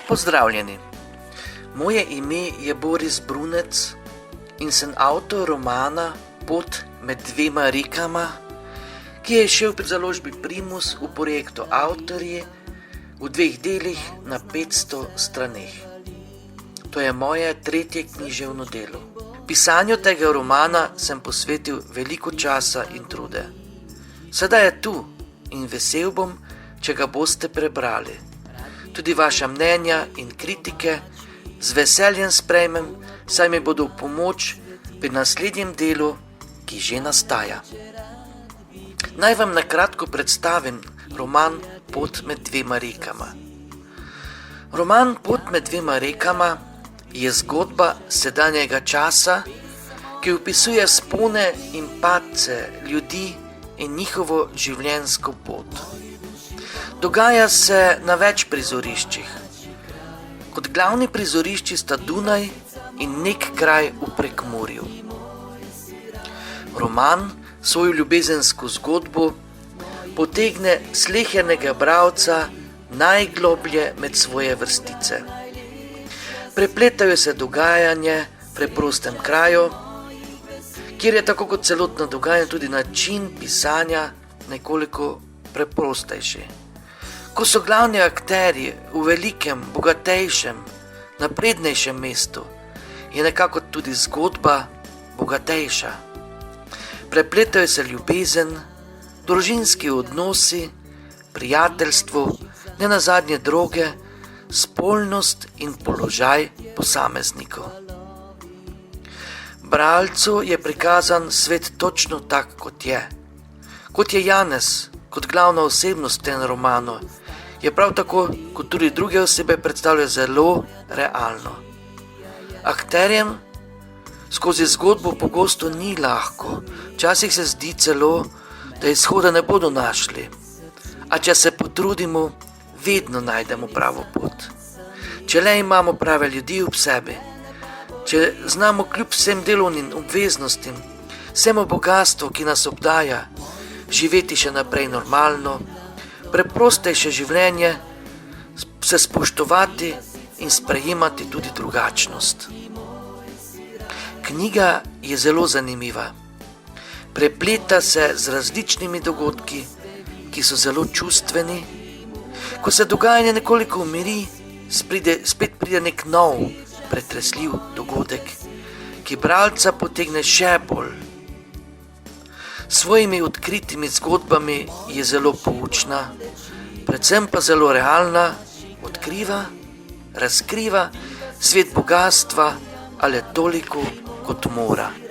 Pozdravljeni, moje ime je Boris Brunec in sem avtor romana Pot med dvema rekama, ki je izšel pri založbi Primus v projektu Avtorji v 2 delih na 500 straneh. To je moje 3. književno delo. Pisanju tega romana sem posvetil veliko časa in trude. Sedaj je tu in vesel bom, če ga boste prebrali. Tudi vaša mnenja in kritike z veseljem sprejmem, saj mi bodo v pomoč pri naslednjem delu, ki že nastaja. Naj vam na kratko predstavim roman Pot med dvema rekama. Roman Pot med dvema rekama je zgodba sedanjega časa, ki opisuje vzpone in padce ljudi in njihovo življenjsko pot. Dogaja se na več prizoriščih. Kot glavni prizorišči sta Dunaj in nek kraj v Prekmurju. Roman svojo ljubezensko zgodbo potegne slehernega bralca najgloblje med svoje vrstice. Prepletajo se dogajanje v preprostem kraju, kjer je tako kot celotno dogajanje tudi način pisanja nekoliko preprostejši. Ko so glavni akterji v velikem, bogatejšem, naprednejšem mestu, je nekako tudi zgodba bogatejša. Prepletajo se ljubezen, družinski odnosi, prijateljstvo, nenazadnje droge, spolnost in položaj posameznikov. Bralcu je prikazan svet točno tak, kot je. Kot je Janez, kot glavna osebnost v tem romanu, je prav tako, kot tudi druge osebe, predstavlja zelo realno. Akterjem skozi zgodbo pogosto ni lahko, včasih se zdi celo, da izhoda ne bodo našli. A če se potrudimo, vedno najdemo pravo pot. Če le imamo prave ljudi ob sebi, če znamo kljub vsem delovnim obveznostim, vsemu bogastvu, ki nas obdaja, živeti še naprej normalno, preprostejše življenje, se spoštovati in sprejemati tudi drugačnost. Knjiga je zelo zanimiva. Prepleta se z različnimi dogodki, ki so zelo čustveni. Ko se dogajanje nekoliko umiri, spet pride nek nov, pretresljiv dogodek, ki bralca potegne še bolj. S svojimi odkritimi zgodbami je zelo poučna, predvsem pa zelo realna, odkriva, razkriva svet bogastva, ali toliko kot mora.